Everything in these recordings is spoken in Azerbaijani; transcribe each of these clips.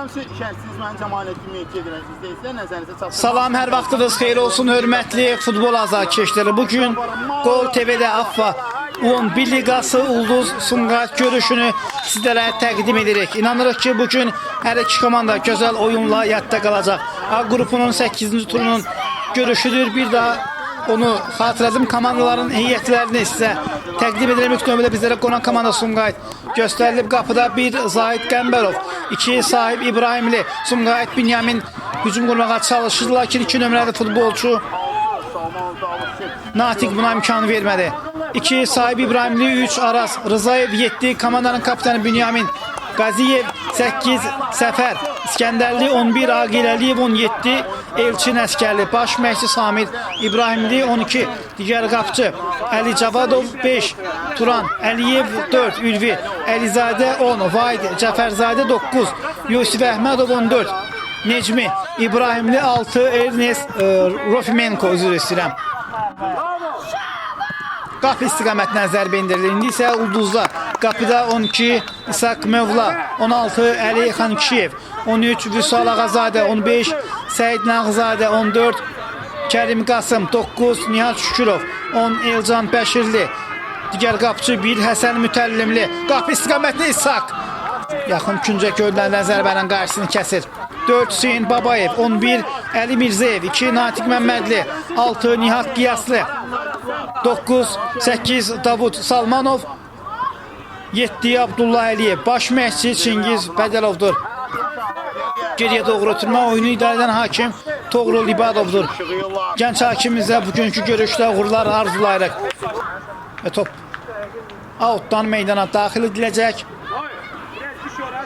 Hamısı şərtsiz mən Cəmaləddin Mehdi edirəm. İzləyicilər nəzərinizə çatdırın. Salam, hər vaxtınız xeyir olsun, hörmətli futbol azarkeşləri. Bugün Gol TV-də AFFA 11 Liqası Ulduz Sumqayıt görüşünü sizlərə təqdim edirik. İnanırıq ki, bugün hər iki komanda gözəl oyunla yadda qalacaq. A qrupunun 8-ci turunun görüşüdür. Bir daha onu xatırladım. Komandaların heyətlərini sizə təqdim edirəm. İlk növbədə bizlərə qonan komanda Sumqayıt göstərilib. Qapıda 1 Zahid Qəmbərov, 2 Sahib İbrahimli. Sumqayıt Binyamin hücum qurmağa çalışırdı, lakin 2 nömrəli futbolçu Natiq buna imkanı vermədi. 2 Sahib İbrahimli, 3 Aras Rızayev, 7 komandanın kapitanı Binyamin Qaziyev, 8 Səfər İskəndərli, 11 Aqil Əliyev, 17 Elçin Əskərli, baş məşqçi Samir İbrahimli, 12 digər qapçı Əli Cavadov, 5 Turan Əliyev, 4 Ülvi Əlizadə, 10 Vahid Cəfərzadə, 9 Yusif Əhmədov, 14 Necmi İbrahimli, 6 Ernest Rofimenko, üzr istəyirəm. Qapı istiqamətindən zərbə indirilir. İndi isə Ulduzda qapıda 12 İsaq Mövla, 16 Əli Xankişiyev, 13 Vüsal Ağazadə, 15 Səid Nağzadə, 14 Kərim Qasım, 9 Nihat Şükürov, 10 Elcan Bəşirli, digər qapçı 1 Həsən Mütəllimli. Qapı istiqamətini İsaq yaxın küncə göndərilən zərbənin qarşısını kəsir. 4 Hüseyin Babayev, 11 Əli Mirzəyev, 2 Natiq Məmmədli, 6 Nihat Qiyaslı, 9 8 Davud Salmanov, 7 Abdullah Əliyev, baş məşqçi Çingiz Bədəlovdur. Geriyə doğru ötürmə oyunu idarə edən hakim Toğrul İbadovdur. Gənc hakimimizə bugünkü görüşdə uğurlar arzulayırıq. Və top outdan meydana daxil ediləcək.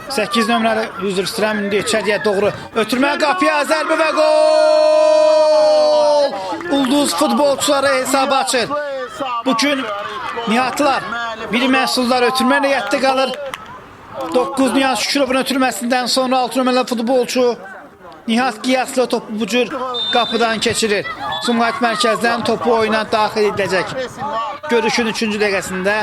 8 nömrəli üzr istəyirəm, indi içəriyə doğru ötürmə, qapıya zərbə və gol! Ulduz futbolçuları hesabı açır. Bugün Nihatlar bir məhsullar ötürmə niyyətdə qalır. 9 Nihat Şükürovun ötürməsindən sonra 6 nömrəli futbolçu Nihat Qiyaslı topu bu cür qapıdan keçirir. Sumqayıt mərkəzdən topu oyuna daxil ediləcək. Görüşün 3-cü dəqiqəsində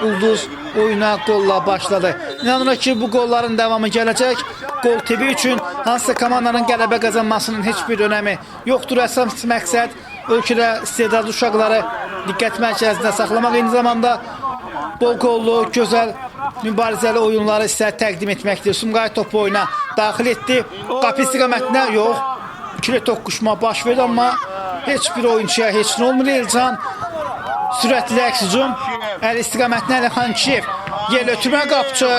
Ulduz oyuna qolla başladı. İnanırıq ki, bu qolların davamı gələcək. Gol TV üçün hansısa komandanın qələbə qazanmasının heç bir önəmi yoxdur. Əsas məqsəd ölkədə istedadlı uşaqları diqqət mərkəzində saxlamaq, eyni zamanda bol qollu, gözəl, mübarizəli oyunları sizə təqdim etməkdir. Sumqayıt topu oyuna daxil etdi. Qapı istiqamətinə yox, ikili toqquşma baş verdi, amma heç bir oyuncuya heç nə olmur. Elcan sürətli əks hücum, Əli istiqamətinə Əli Xankişiyev, yer ötürmə qapçı,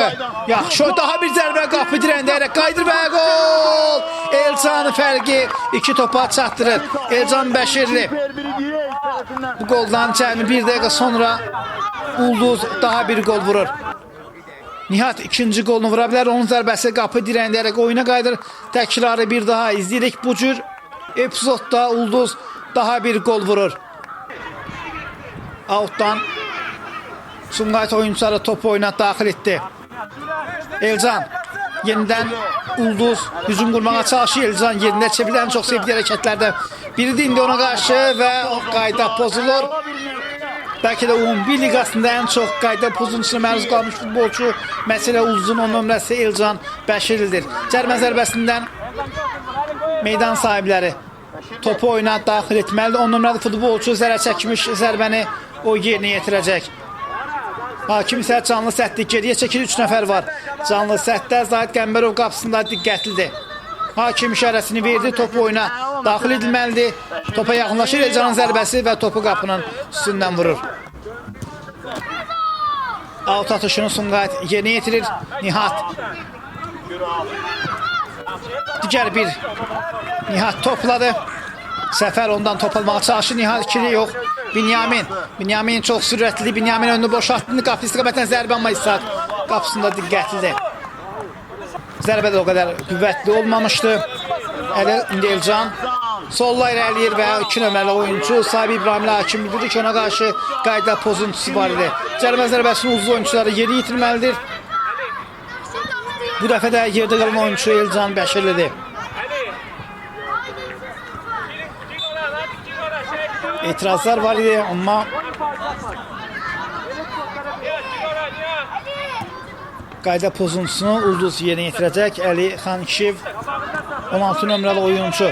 yaxşı, daha bir zərbə qapı dirəndəyərək qaydır və gol! Elcanı fərqi 2 topa çatdırır. Elcan Bəşirli. Bu qoldan cəmi 1 dəqiqə sonra Ulduz daha bir gol vurur. Nihat ikinci golunu vura bilər. Onun zərbəsi qapı dirəndəyərək oyuna qaydır. Təkrarı bir daha izləyirik. Bu cür epizodda Ulduz daha bir gol vurur. Outdan Sumqayıt oyuncuları topu oyuna daxil etdi. Elcan yenidən Ulduz hücum qurmağa çalışır. Elcan yerində çevirən çox sevdiyi hərəkətlərdən biridir. İndi ona qarşı və qayda pozulur. Bəlkə də 11 liqasında ən çox qayda pozuntusuna məruz qalmış futbolçu məsələ Ulduzun 10 nömrəsi Elcan Bəşirlidir. Cərmə zərbəsindən meydan sahibləri topu oyuna daxil etməlidir. 10 nömrəli futbolçu zərər çəkmiş zərbəni o yerinə yetirəcək. Hakim isə canlı sətdə geriyə çəkir, 3 nəfər var. Canlı sətdə Zahid Qəmbərov qapısında diqqətlidir. Hakim işarəsini verdi, topu oyuna daxil edilməlidir. Topa yaxınlaşır Elcanın zərbəsi və topu qapının üstündən vurur. Out atışını Sumqayıt yerinə yetirir. Nihat. Digər bir Nihat topladı. Səfər ondan top almağa çalışır. Nihat ikili yox. Binyamin çox sürətlidir. Binyamin önünü boşaltdı. Qapı istiqamətən zərbə, amma İsaq qapısında diqqətlidir. Zərbə də o qədər qüvvətli olmamışdı. İndi Elcan solla irəliyir və 2 nömrəli oyuncu Sahib İbrahimli hakim bildirir ki, ona qarşı qayda pozuntusu var idi. Cərimə zərbəsinin uzun oyuncuları yeri yitirməlidir. Bu dəfə də yerdə qalan oyuncu Elcan Bəşirlidir. İtirazlar var idi, amma qayda pozuntusunu Ulduz yerinə yetirəcək. Əli Xankişiv 16 nömrəli oyuncu.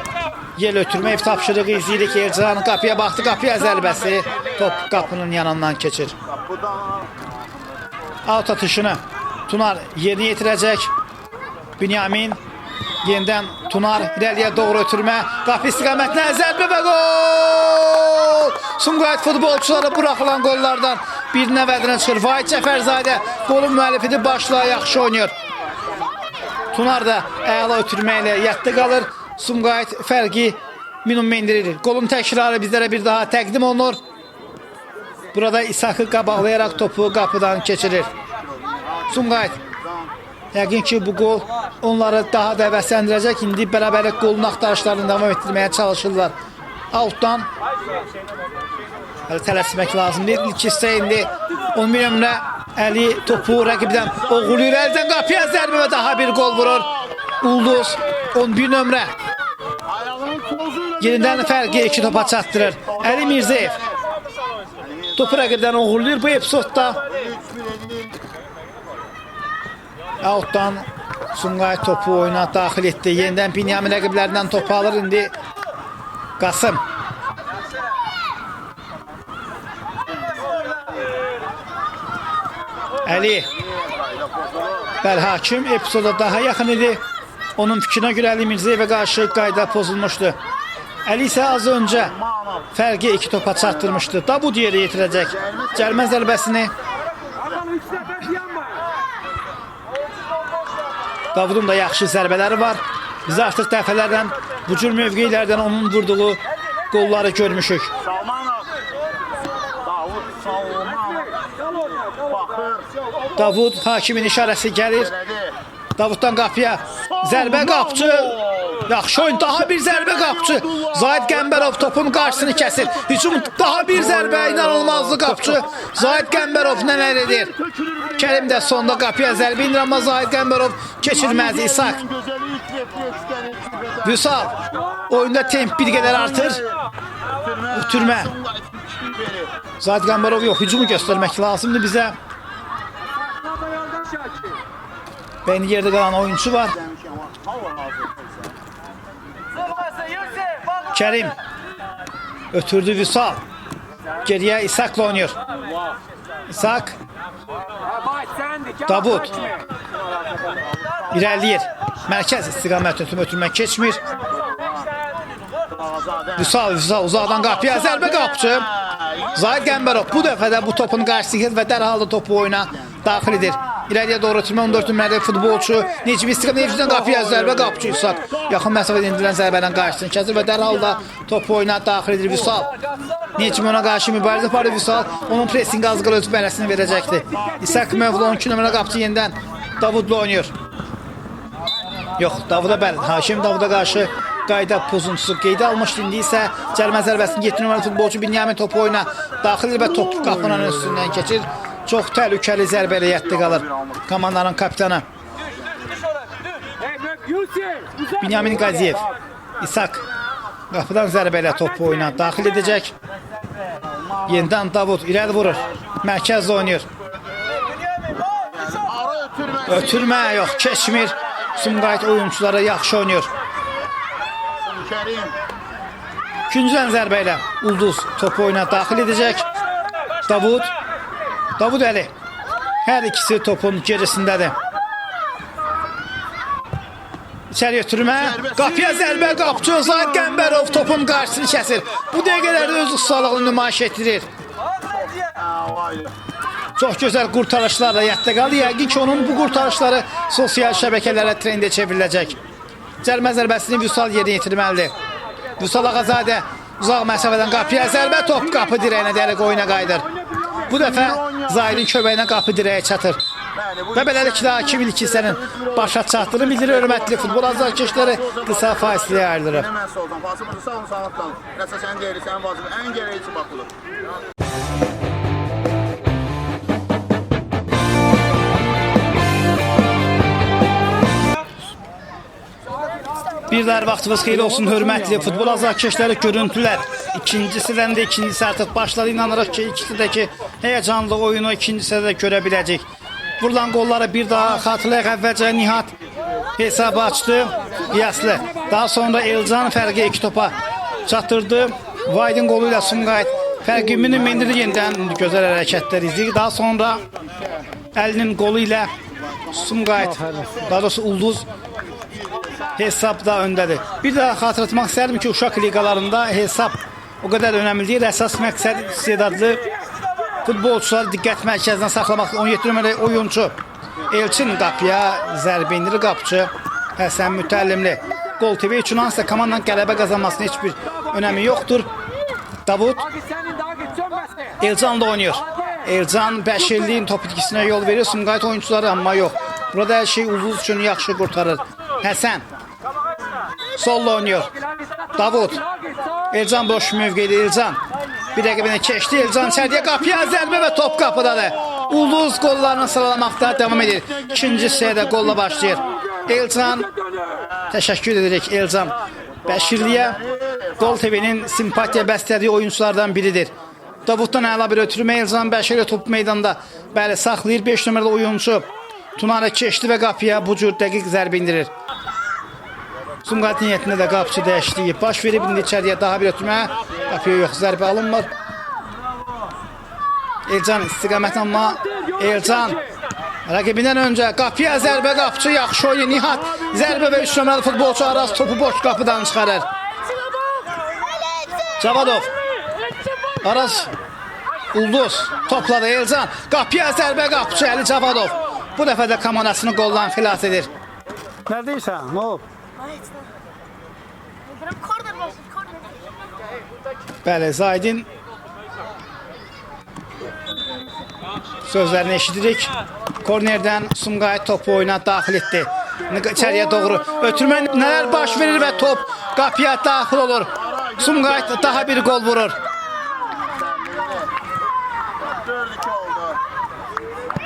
Yel ötürmə ev tapşırığı izləyirik. Ercan qapıya baxdı. Qapıya zərbəsi. Top qapının yanından keçir. Out atışını Tunar yerinə yetirəcək. Bünyamin yenidən Tunar irəliyə doğru ötürmə. Qapı istiqamətinə zərbə və gol! Sumqayıt futbolçuları buraxılan qollardan birinə vədinə çıxır. Vahid Cəfərzadə qolun müəllifidir. Başla yaxşı oynayır. Tunar da əla ötürmə ilə yətdə qalır. Sumqayıt fərqi minimuma indirir. Qolun təkrarı bizlərə bir daha təqdim olunur. Burada İshakı qabaqlayaraq topu qapıdan keçirir. Sumqayıt yəqin ki bu qol onları daha da həvəsləndirəcək. İndi bərabərlik qolun axtarışlarını davam etdirməyə çalışırlar. Outdan tələsmək lazımdır. İlk hissə indi 11 nömrə Əli topu rəqibdən oğuluyur. Əldən qapıya zərbə və daha bir qol vurur. Ulduz 11 nömrə yenidən fərqi 2 topa çatdırır. Əli Mirzəyev topu rəqibdən oğuluyur. Bu epizodda outdan Sumqayıt topu oyuna daxil etdi. Yenidən Binyamin rəqiblərdən topu alır. İndi Qasım Əli Bəli, hakim epizoda daha yaxın idi. Onun fikrinə görə Əli Mirzəyevə qarşı qayda pozulmuşdu. Əli isə az öncə fərqi 2 topa çatdırmışdı. Davud yeri yetirəcək. Cəlmə zərbəsini Davudun da yaxşı zərbələri var. Biz artıq dəfələrlə bu cür mövqelərdən onun vurduğu qolları görmüşük. Davud hakimin işarəsi gəlir. Davuddan qapıya zərbə qapçı. Yaxşı oyun, daha bir zərbə qapçı. Zahid Qəmbərov topun qarşısını kəsir. Hücum daha bir zərbə, inanılmazlı qapçı. Zahid Qəmbərov nələr edir? Kərim də sonda qapıya zərbə indir, amma Zahid Qəmbərov keçirməz. İshak Vüsal oyunda temp bir qədər artır. Ötürmə Zahid Qəmbərov yox, hücumu göstərmək lazımdır bizə. Və indi yerdə qalan oyuncu var. Kərim ötürdü Vüsal. Geriyə İshak'la oynayır. İshak Davud irəliyir. Mərkəz istiqamət ötürmək keçmir. Vüsal uzaqdan qapıya zərbə qapçı. Zahid Qəmbərov bu dəfə də bu topun qarşısında və dərhal da topu oyuna daxil edir. İləriyə doğru ötürmə 14 nömrəli futbolçu Necmi İstiqamətdən qapıya zərbə qapçı İshak. Yaxın məsafədə endirilən zərbədən qarşısını kəsir və dərhal da topu oyuna daxil edir Vüsal. Necmi ona qarşı mübarizə aparır Vüsal. Onun presinq az qala öz bələsini verəcəkdir. İshak Mövlü 12 nömrəli qapçı yenidən Davudla oynayır. Yox, Davuda bəli. Hakim Davuda qarşı qayda pozuntusu qeydə almışdı. İndi isə cəlmə zərbəsini 7 nömrəli futbolçu Binyamin topu oyuna daxil edir və top qapının üstündən keçir. Çox təhlükəli zərbələ yətdə qalır komandanın kapitanı. Binyamin Qaziyev. İshak qapıdan zərbələ topu oyuna daxil edəcək. Yenidən Davud irəli vurur. Mərkəzdə oynayır. Ötürmə yox, keçmir. Sumqayıt oyuncuları yaxşı oynayır. İkinciden zərbə ilə Ulduz topu oyuna daxil edəcək. Davud Əli. Hər ikisi topun gerisindədir. İçəri ötürmə. Qapıya zərbə qapçı. Zahid Qəmbərov topun qarşısını kəsir. Bu dəqiqələrdə öz ustalığını nümayiş etdirir. Çox gözəl qurtarışlarla yətdə qaldı. Yəqin ki onun bu qurtarışları sosial şəbəkələrə trendə çevriləcək. Cəlmə zərbəsini Vüsal yerinə yetirməlidir. Vüsal Ağazadə uzaq məsafədən qapıya zərbə, top qapı dirəyinə dəlik oyuna qayıdır. Bu dəfə Zahidin köməyinə qapı dirəyə çatır. Və beləliklə 2002 hissənin başa çatdığını bildirir. Hörmətli futbol azarkeşləri qısa fasiləyə ayrılır. Bir daha vaxtınız xeyirli olsun, hörmətli futbol azarkeşləri, görüntülər. İkincisindən də ikincisi artıq başladı. İnanırıq ki, ikisi də ki, heyecanlı oyunu ikincisi də görə biləcək. Vurulan qolları bir daha xatırlayaq. Əvvəlcə Nihat hesabı açdı. Qiyaslı. Daha sonra Elcan fərqi 2 topa çatırdı. Vaydin qolu ilə Sumqayıt fərqi mindirdi. Yenidən gözəl hərəkətlər izləyir. Daha sonra Əlinin qolu ilə Sumqayıt, daha doğrusu Ulduz hesabda öndədir. Bir daha xatırlatmaq istərdim ki, uşaq liqalarında hesab o qədər önəmli deyil. Əsas məqsəd istedadlı futbolçuları diqqət mərkəzinə saxlamaq. 17 nömrəli oyuncu Elçin qapıya zərbə indirir. Qapıcı Həsən Mütəllimli. Gol TV üçün hansısa komandanın qələbə qazanmasının heç bir önəmi yoxdur. Davud Elcan'la oynuyor. Elcan Bəşirliyin top itkisinə yol verir. Sumqayıt oyuncuları amma yox. Burada hər şey Ulduz üçün yaxşı qurtarır. Həsən solla oynuyor. Davud Elcan boş mövqeydi. Elcan bir rəqibinə keçdi. Elcan içəriyə qapıya zərbə və top qapıdadır. Ulduz qollarını sıralamaqda devam edir. İkinci hissədə qolla başlayır. Elcan təşəkkür edirik. Elcan Bəşirliyə Gol TV'nin simpatiya bəslədiyi oyunculardan biridir. Davuddan əla bir ötürmə. Elcan Bəşirli top meydanda bəli saxlayır. 5 nömrəli oyuncu Tunara keçdi və qapıya bu cür dəqiq zərbə indirir. Sumqayıt niyyətində də qapıcı dəyişikliyi baş verib. İndi içəriyə daha bir ötürmə. Qapıya yox, zərbə alınmır. Elcan istiqamət amma Elcan rəqibindən öncə qapıya zərbə, qapıcı yaxşı oyun. Nihat zərbə və 3 nömrəli futbolçu Araz topu boş qapıdan çıxarır. Cavadov Araz Ulduz topladı. Elcan qapıya zərbə, qapıcı Əli Cavadov bu dəfə də komandasını qoldan xilas edir. Neredeysen? Ne oldu? Bəli, Zaydin sözlərini eşidirik. Kornerdən Sumqayıt topu oyuna daxil etdi. İçəriyə doğru ötürmə nələr baş verir və top qapıya daxil olur. Sumqayıt daha bir gol vurur.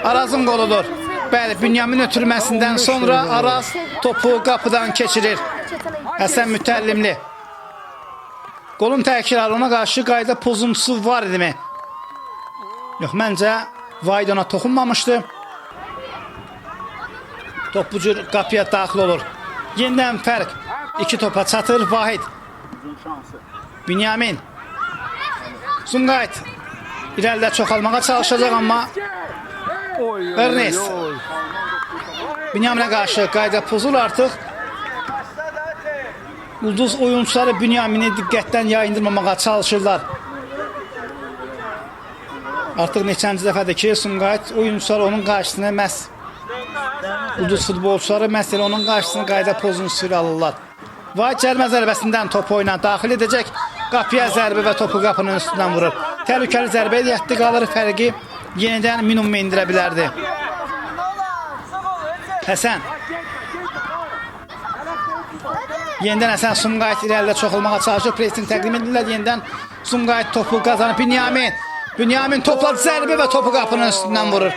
Arazın qoludur. Bəli, Bünyamin ötürməsindən sonra Araz topu qapıdan keçirir. Həsən Mütəllimli. Qolun təkrarına qarşı qayda pozuntusu var idimi? Yox, məncə Vayd ona toxunmamışdı. Top bu cür qapıya daxil olur. Yenidən fərq 2 topa çatır. Vahid Bünyamin Sumqayıt irəlidə çoxalmağa çalışacaq amma Ernest Bünyaminə qarşı qayda pozulur artıq. Ulduz oyuncuları Bünyamini diqqətdən yayındırmamağa çalışırlar. Artıq neçənci dəfədir ki, Sumqayıt oyuncuları onun qarşısına məhz Ulduz futbolçuları məhz elə onun qarşısına qayda pozuntusu ilə alırlar. Vahid cərimə zərbəsindən topu oyuna daxil edəcək. Qapıya zərbə və topu qapının üstündən vurur. Təhlükəli zərbə yətdi qalır, fərqi yenidən minimuma indirə bilərdi. Həsən yenidən Həsən Sumqayıt irəlidə çoxalmağa çalışır. Presini təqdim edirlər. Yenidən Sumqayıt topu qazanır. Bünyamin topladı zərbə və topu qapının üstündən vurur.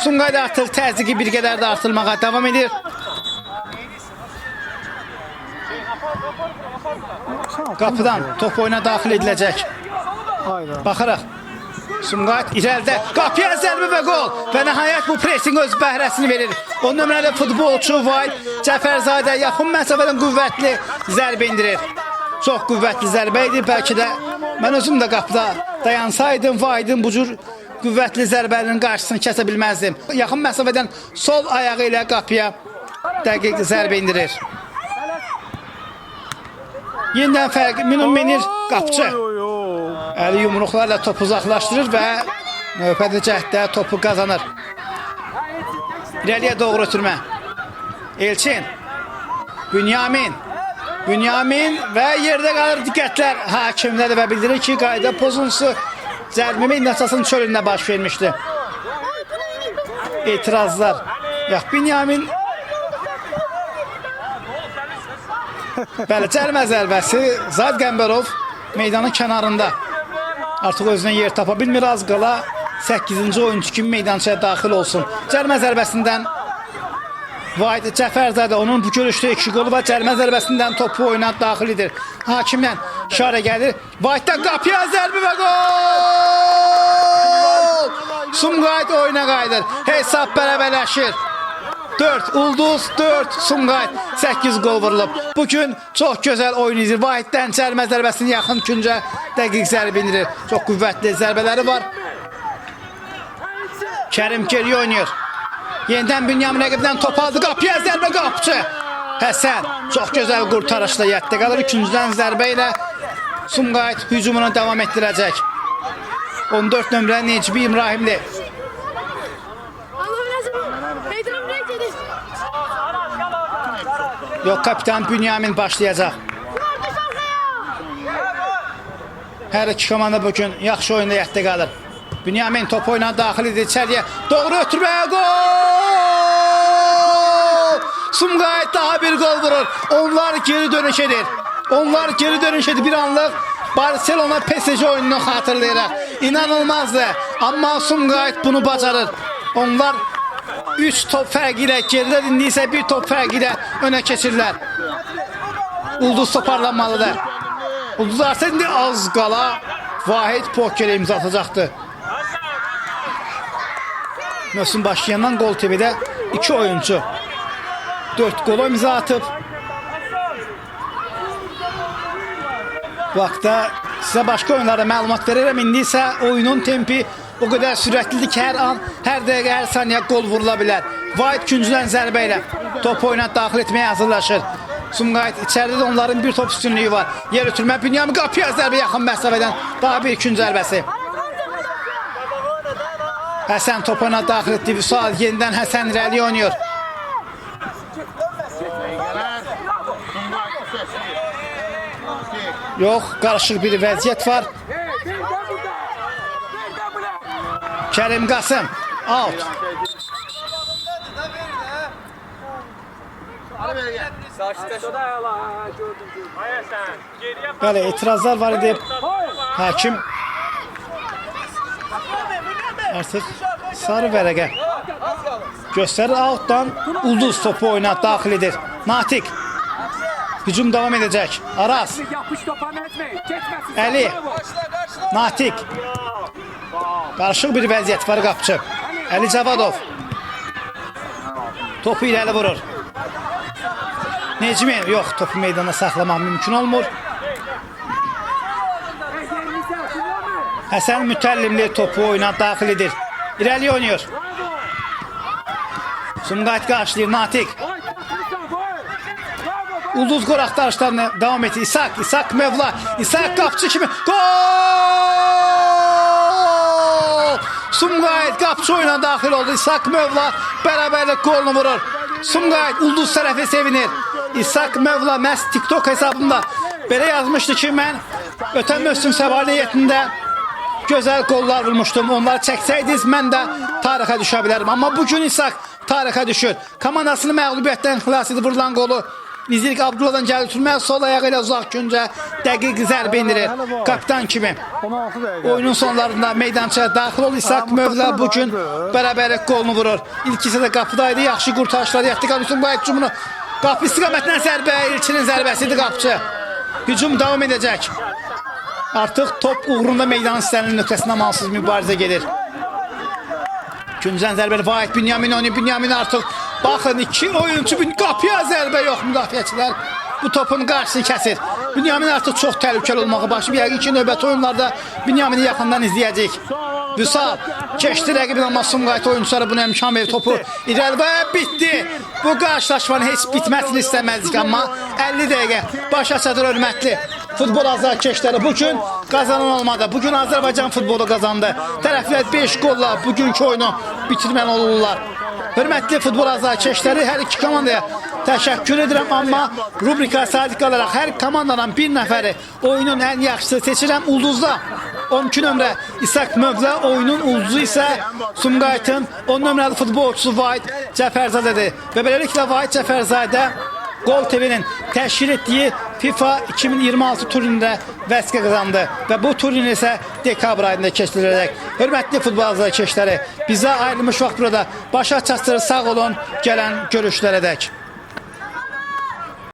Sumqayıt artıq təzyiqi bir qədər də artırmağa davam edir. Qapıdan top oyuna daxil ediləcək. Baxaraq Sumqayıt irəlidə qapıya zərbə və qol və nəhayət bu presing öz bəhrəsini verir. 10 nömrəli futbolçu Vayd Cəfərzadə yaxın məsafədən qüvvətli zərbə indirir. Çox qüvvətli zərbə idi. Bəlkə də mən özüm də qapıda dayansaydım Vaydın bu cür qüvvətli zərbəlinin qarşısını kəsə bilməzdim. Yaxın məsafədən sol ayağı ilə qapıya dəqiq zərbə indirir. Yenidən fərq minimum inir qapıcı. Əli yumruqlarla topu uzaqlaşdırır və növbəti cəhdə topu qazanır. İrəliyə doğru ötürmə. Elçin. Bünyamin və yerdə qalır diqqətlər hakimlədir və bildirir ki, qayda pozuntusu cərimə meydançasının çölündə baş vermişdi. İtirazlar. Yox, Bünyamin bəli, cərimə zərbəsi. Zayd Qəmbərov meydanın kənarında artıq özünə yer tapa bilmir. Az qala 8-ci oyuncu kimi meydançaya daxil olsun. Cərimə zərbəsindən Vayd Cəfərzadə onun bu görüşdə 2 qolu və cərimə zərbəsindən topu oyuna daxil edir. Hakimdən işarə gəlir. Vayddan qapıya zərbə və gol! Sumqayıt oyuna qayıdır. Hesab bərabərləşir. 4 Ulduz, 4 Sumqayıt, 8 qol vurulub. Bugün çox gözəl oyun izləyir. Vahiddən cərimə zərbəsinin yaxın küncə dəqiq zərbə indirir. Çox qüvvətli zərbələri var. Kərim geri oynayır. Yenidən Bünyamin rəqibdən top aldı. Qapıya zərbə qapçı. Həsən çox gözəl qurtarışla yətdə qalır. İkincidən zərbə ilə Sumqayıt hücumunu davam etdirəcək. 14 nömrə Necibi İbrahimli. Yox, kapitan Bünyamin başlayacaq. Hər iki komanda bugün yaxşı oyunda yətdə qalır. Bünyamin top oyuna daxil edir içəriyə. Doğru ötürməyə gol! Sumqayıt daha bir gol vurur. Onlar geri dönüş edir. Onlar geri dönüş edir bir anlıq. Barcelona PSG oyununu xatırlayıraq. İnanılmazdı. Amma Sumqayıt bunu bacarır. Onlar 3 top fərqi ilə geridə, indi isə 1 top fərqi ilə önə keçirlər. Ulduz toparlanmalıdır. Ulduz artıq indi az qala Vahid Poker'e imza atacaqdı. Mövsüm başlayandan Gol TV'də 2 oyuncu 4 qola imza atıb. Bu vaxtda sizə başqa oyunlarda məlumat verirəm. İndi isə oyunun tempi o qədər sürətlidir ki, hər an, hər dəqiqə, hər saniyə qol vurula bilər. Vahid küncdən zərbə ilə top oyuna daxil etməyə hazırlaşır. Sumqayıt içəridə də onların bir top üstünlüyü var. Yer ötürmə, Bünyamin qapıya zərbə yaxın məsafədən daha bir künc zərbəsi. Həsən top oyuna daxil etdi. Vüsal yenidən Həsən irəli oynuyor. Yox, qarışıq bir vəziyyət var. Kərim Qasım, out. Bəli, etirazlar var idi. Hakim artıq sarı vərəqə göstərir. Outdan Ulduz topu oyuna daxil edir. Natiq. Hücum davam edəcək. Aras. Əli. Natiq. Qarışıq bir vəziyyət var qapçı. Əli Cavadov. Topu irəli vurur. Necmi, yox, topu meydana saxlamaq mümkün olmur. Həsən Mütəllimli topu oyuna daxil edir. İrəli oynuyor. Sumqayıt qarşılayır, Natiq. Ulduz qol axtarışlarını davam edir. İshak Mevla. İshak qapçı kimi. Gol! Sumqayıt qapçı oyuna daxil oldu. İshak Mevla bərabərlik qolunu vurur. Sumqayıt Ulduz tərəfi sevinir. İshak Mevla məhz TikTok hesabımda belə yazmışdı ki, mən ötən mövsüm səvaliyyətində gözəl qollar vurmuşdum. Onları çəksəydiniz, mən də tarixə düşə bilərim. Amma bugün İshak tarixə düşür. Komandasını məğlubiyyətdən xilas edib vurulan qolu İzlik Abdullah'dan gəlir tutmaya, sol ayağı ilə uzaq küncə dəqiq zərbə indirir. Kapitan kimi. Oyunun sonlarında meydançaya daxil ol. İshak Mövla bugün bərabərlik qolunu vurur. İlk hissədə qapıdaydı. Yaxşı qurtarışlar yətdi. Sumqayıt hücumunu qapı istiqamətindən zərbə. İlçinin zərbəsidir qapçı. Hücum davam edəcək. Artıq top uğrunda meydanın hissənin nöqtəsində amansız mübarizə gedir. Küncdən zərbəli Vahid Bünyamin oynuyor. Bünyamin artıq baxın, 2 oyuncu qapıya zərbə yox, müdafiəçilər bu topun qarşısını kəsir. Bünyamin artıq çox təhlükəli olmağa başlayıb. Yəqin ki, növbəti oyunlarda Bünyamini yaxından izləyəcək. Vüsal keçdi rəqibin, amma Sumqayıt oyuncuları buna imkan verir. Topu irəli və bitdi. Bu qarşılaşmanın heç bitməsini istəməzdik, amma 50 dəqiqə başa çatır hörmətli futbol azarkeşləri. Bugün qazanan olmadı. Bugün Azərbaycan futbolu qazandı. Tərəflər 5 qolla bugünkü oyunu bitirməli olurlar. Hörmətli futbol azarkeşləri, hər iki komandaya təşəkkür edirəm, amma rubrika sadiq olaraq hər komandadan bir nəfəri oyunun ən yaxşısı seçirəm. Ulduzda 12 nömrə İshak Mövla, oyunun ulduzu isə Sumqayıtın 10 nömrəli futbolçusu Vahid Cəfərzadədir. Və beləliklə Vahid Cəfərzadə Gol TV'nin təşkil etdiyi FIFA 2026 turnirində vəsqə qazandı və bu turnir isə dekabr ayında keçiriləcək. Hörmətli futbol azarkeşləri, bizə ayrılmış vaxt burada başa çatdırır. Sağ olun, gələn görüşlərə dək.